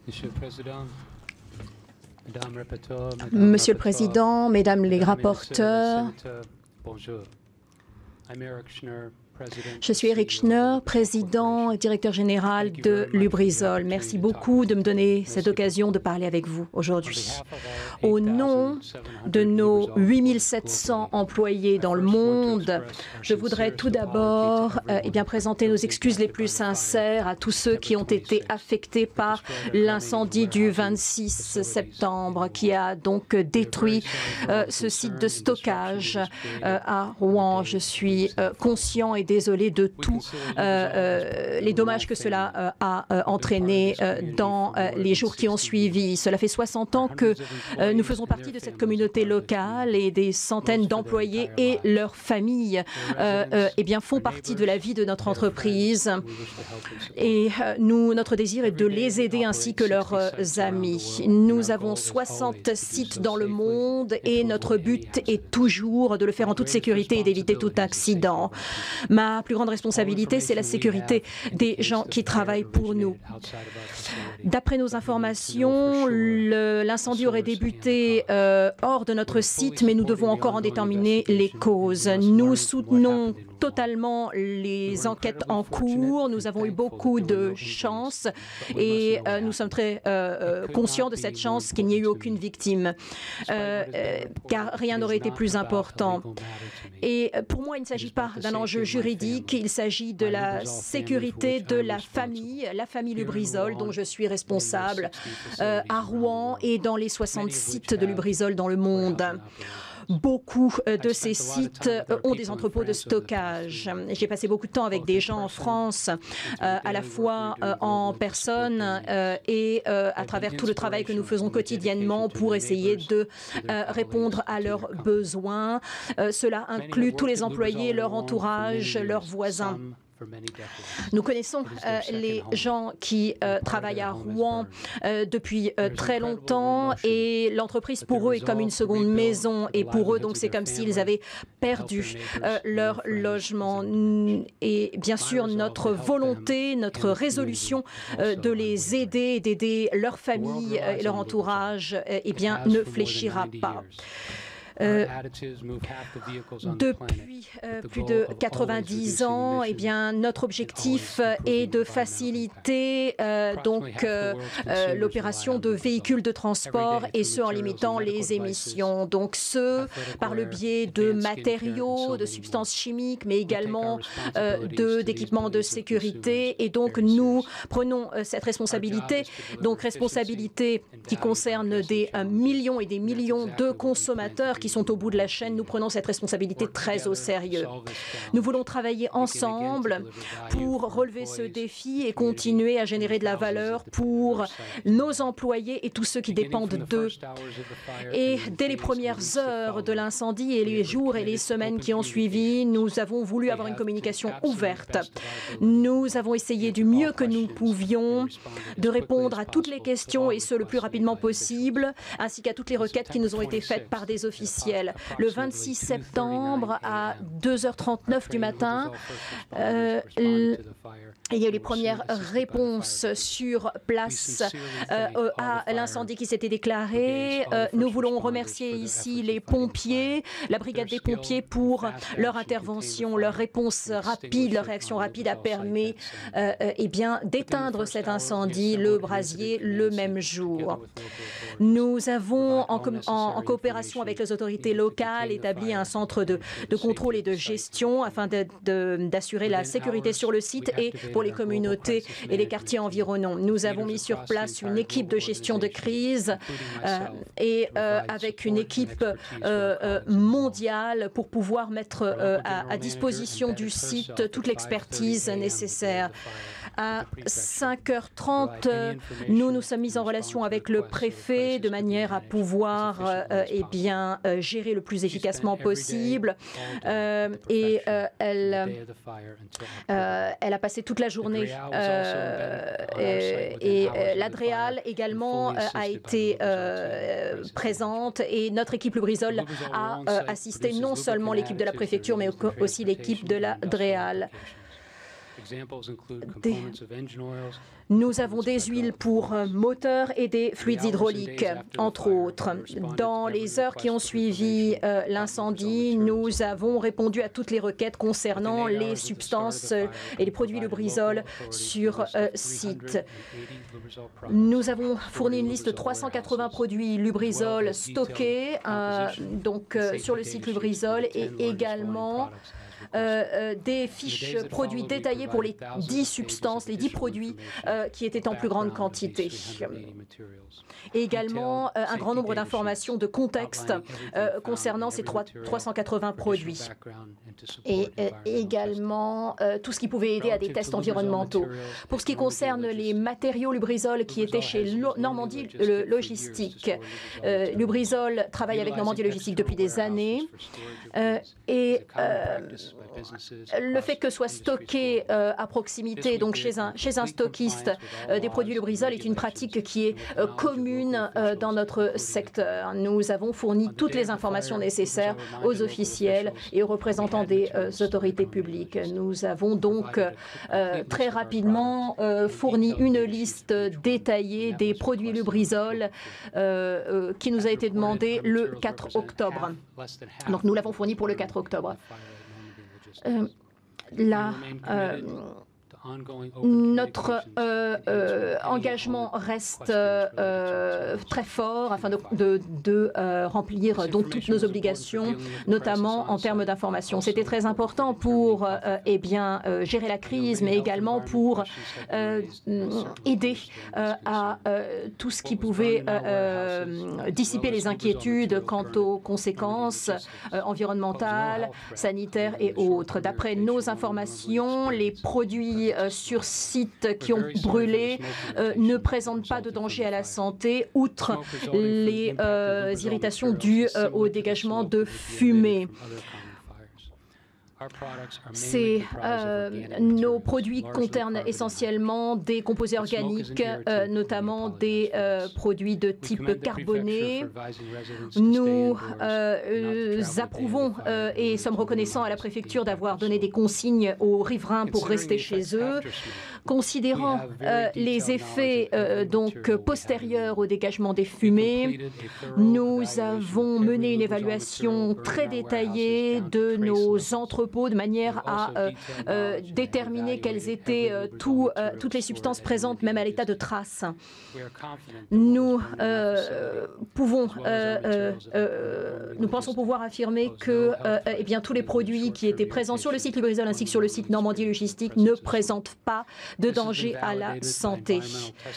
Monsieur le Président, Mesdames les rapporteurs, bonjour. je suis Eric Schneur, président et directeur général de Lubrizol. Merci beaucoup de me donner cette occasion de parler avec vous aujourd'hui. Au nom de nos 8700 employés dans le monde, je voudrais tout d'abord présenter nos excuses les plus sincères à tous ceux qui ont été affectés par l'incendie du 26 septembre qui a donc détruit ce site de stockage à Rouen. Je suis conscient et désolé de tous les dommages que cela a entraîné dans les jours qui ont suivi. Cela fait 60 ans que nous faisons partie de cette communauté locale et des centaines d'employés et leurs familles font partie de la vie de notre entreprise. Et notre désir est de les aider ainsi que leurs amis. Nous avons 60 sites dans le monde et notre but est toujours de le faire en toute sécurité et d'éviter tout accident. Ma plus grande responsabilité, c'est la sécurité des gens qui travaillent pour nous. D'après nos informations, l'incendie aurait débuté hors de notre site, mais nous devons encore en déterminer les causes. Nous soutenons totalement les enquêtes en cours. Nous avons eu beaucoup de chance et nous sommes très conscients de cette chance qu'il n'y ait eu aucune victime, car rien n'aurait été plus important. Et pour moi, il ne s'agit pas d'un enjeu juridique, il s'agit de la sécurité de la famille Lubrizol, dont je suis responsable à Rouen et dans les 60 sites de Lubrizol dans le monde. Beaucoup de ces sites ont des entrepôts de stockage. J'ai passé beaucoup de temps avec des gens en France, à la fois en personne et à travers tout le travail que nous faisons quotidiennement pour essayer de répondre à leurs besoins. Cela inclut tous les employés, leur entourage, leurs voisins. Nous connaissons les gens qui travaillent à Rouen depuis très longtemps et l'entreprise pour eux est comme une seconde maison et pour eux donc c'est comme s'ils avaient perdu leur logement. Et bien sûr notre volonté, notre résolution de les aider et d'aider leur famille et leur entourage ne fléchira pas. Depuis plus de 90 ans, notre objectif est de faciliter l'opération de véhicules de transport et ce en limitant les émissions. Donc par le biais de matériaux, de substances chimiques, mais également d'équipements de sécurité. Et donc nous prenons cette responsabilité, responsabilité qui concerne des millions et des millions de consommateurs qui sont au bout de la chaîne. Nous prenons cette responsabilité très au sérieux. Nous voulons travailler ensemble pour relever ce défi et continuer à générer de la valeur pour nos employés et tous ceux qui dépendent d'eux. Et dès les premières heures de l'incendie et les jours et les semaines qui ont suivi, nous avons voulu avoir une communication ouverte. Nous avons essayé du mieux que nous pouvions de répondre à toutes les questions et ce le plus rapidement possible, ainsi qu'à toutes les requêtes qui nous ont été faites par des officiels. Le 26 septembre à 2h39 du matin, il y a eu les premières réponses sur place à l'incendie qui s'était déclaré. Nous voulons remercier ici les pompiers, la brigade des pompiers pour leur intervention, leur réponse rapide, leur réaction rapide a permis d'éteindre cet incendie, le brasier, le même jour. Nous avons, en coopération avec les autorités locales, établi un centre de contrôle et de gestion afin d'assurer la sécurité sur le site et pour les communautés et les quartiers environnants. Nous avons mis sur place une équipe de gestion de crise avec une équipe mondiale pour pouvoir mettre à disposition du site toute l'expertise nécessaire. À 5h30, nous nous sommes mis en relation avec le préfet de manière à pouvoir gérer le plus efficacement possible. Elle a passé toute la journée l'Adréal également a été présente et notre équipe Lubrizol a assisté non seulement l'équipe de la préfecture mais aussi l'équipe de l'Adréal. Nous avons des huiles pour moteurs et des fluides hydrauliques, entre autres. Dans les heures qui ont suivi l'incendie, nous avons répondu à toutes les requêtes concernant les substances et les produits Lubrizol sur site. Nous avons fourni une liste de 380 produits Lubrizol stockés sur le site Lubrizol et également des fiches produits détaillées pour les 10 substances, les 10 produits qui étaient en plus grande quantité. Et également un grand nombre d'informations de contexte concernant ces 380 produits. Et également tout ce qui pouvait aider à des tests environnementaux. Pour ce qui concerne les matériaux Lubrizol qui étaient chez Normandie Logistique, Lubrizol travaille avec Normandie Logistique depuis des années et le fait que soit stocké à proximité, donc chez un stockiste, des produits Lubrizol est une pratique qui est commune dans notre secteur. Nous avons fourni toutes les informations nécessaires aux officiels et aux représentants des autorités publiques. Nous avons donc très rapidement fourni une liste détaillée des produits Lubrizol qui nous a été demandée le 4 octobre. Donc nous l'avons fourni pour le 4 octobre. Notre engagement reste très fort afin de remplir donc toutes nos obligations, notamment en termes d'information. C'était très important pour gérer la crise, mais également pour aider à tout ce qui pouvait dissiper les inquiétudes quant aux conséquences environnementales, sanitaires et autres. D'après nos informations, les produits sur site qui ont brûlé ne présentent pas de danger à la santé, outre les irritations dues au dégagement de fumée. Nos produits contiennent essentiellement des composés organiques, notamment des produits de type carboné. Nous approuvons et sommes reconnaissants à la préfecture d'avoir donné des consignes aux riverains pour rester chez eux. Considérant les effets postérieurs au dégagement des fumées, nous avons mené une évaluation très détaillée de nos entrepôts de manière à déterminer quelles étaient toutes les substances présentes, même à l'état de traces. Nous pensons pouvoir affirmer que tous les produits qui étaient présents sur le site Lubrizol ainsi que sur le site Normandie Logistique ne présentent pas de danger à la santé.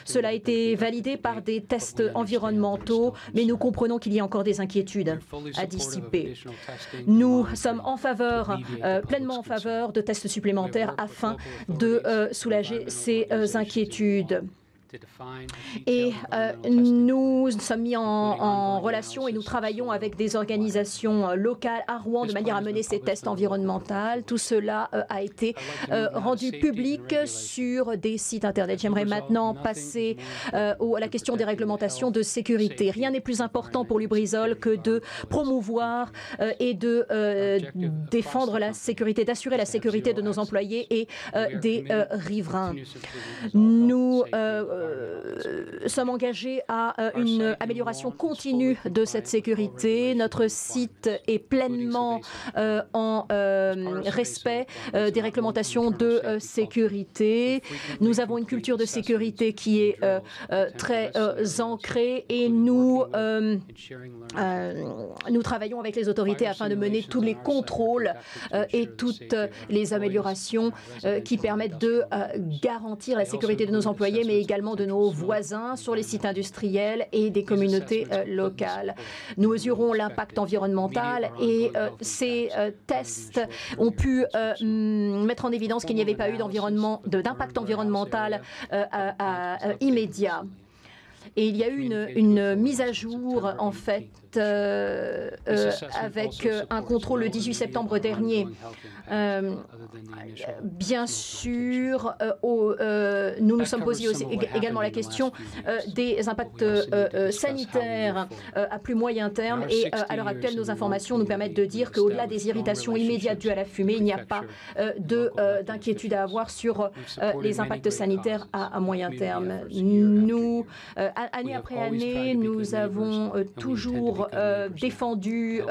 Cela a été validé par des tests environnementaux, mais nous comprenons qu'il y a encore des inquiétudes à dissiper. Nous sommes en faveur, pleinement en faveur de tests supplémentaires afin de soulager ces inquiétudes. Et nous sommes mis en relation et nous travaillons avec des organisations locales à Rouen de manière à mener ces tests environnementaux. Tout cela a été rendu public sur des sites Internet. J'aimerais maintenant passer à la question des réglementations de sécurité. Rien n'est plus important pour Lubrizol que de promouvoir et de défendre la sécurité, d'assurer la sécurité de nos employés et des riverains. Nous sommes engagés à une amélioration continue de cette sécurité. Notre site est pleinement en respect des réglementations de sécurité. Nous avons une culture de sécurité qui est très ancrée et nous travaillons avec les autorités afin de mener tous les contrôles et toutes les améliorations qui permettent de garantir la sécurité de nos employés, mais également de nos voisins sur les sites industriels et des communautés locales. Nous mesurons l'impact environnemental et ces tests ont pu mettre en évidence qu'il n'y avait pas eu d'impact environnemental immédiat. Et il y a eu une mise à jour, en fait, avec un contrôle le 18 septembre dernier. Bien sûr, nous nous sommes posés également la question des impacts sanitaires à plus moyen terme et à l'heure actuelle, nos informations nous permettent de dire qu'au-delà des irritations immédiates dues à la fumée, il n'y a pas d'inquiétude à avoir sur les impacts sanitaires à moyen terme. Nous, année après année, nous avons toujours défendu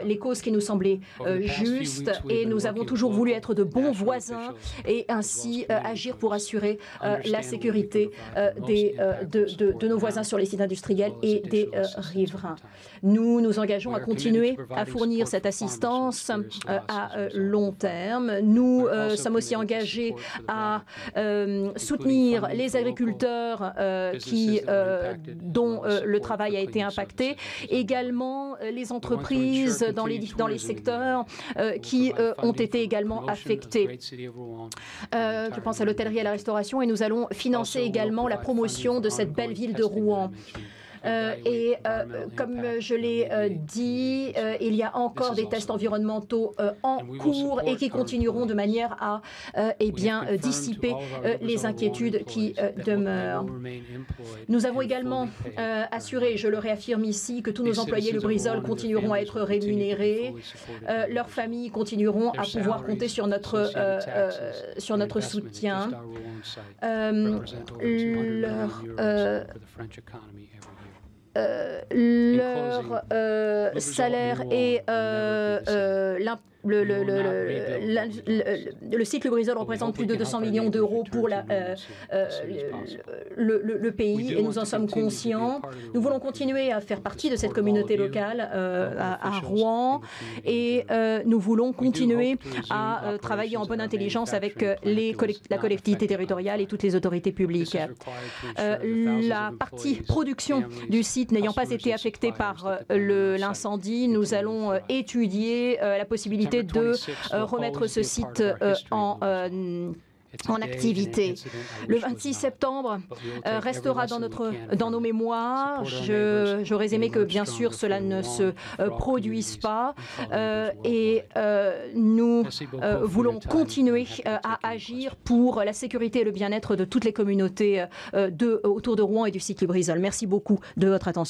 les causes qui nous semblaient justes et nous avons toujours voulu être de bons voisins et ainsi agir pour assurer la sécurité de nos voisins sur les sites industriels et des riverains. Nous nous engageons à continuer à fournir cette assistance à long terme. Nous sommes aussi engagés à soutenir les agriculteurs dont le travail a été impacté, également les entreprises dans les secteurs qui ont été également affectés. Je pense à l'hôtellerie et à la restauration et nous allons financer également la promotion de cette belle ville de Rouen. Comme je l'ai dit, il y a encore des tests environnementaux en cours et qui continueront de manière à dissiper les inquiétudes qui demeurent. Nous avons également assuré, je le réaffirme ici, que tous nos employés Lubrizol continueront à être rémunérés, leurs familles continueront à pouvoir compter sur notre soutien. Leur salaire et le site Lubrizol représente plus de 200 millions d'euros pour le pays et nous en sommes conscients. Nous voulons continuer à faire partie de cette communauté locale à Rouen et nous voulons continuer à travailler en bonne intelligence avec la collectivité territoriale et toutes les autorités publiques. La partie production du site n'ayant pas été affectée par l'incendie, nous allons étudier la possibilité de remettre ce site en activité. Le 26 septembre restera dans nos mémoires. J'aurais aimé que, bien sûr, cela ne se produise pas. Nous voulons continuer à agir pour la sécurité et le bien-être de toutes les communautés autour de Rouen et du site Lubrizol. Merci beaucoup de votre attention.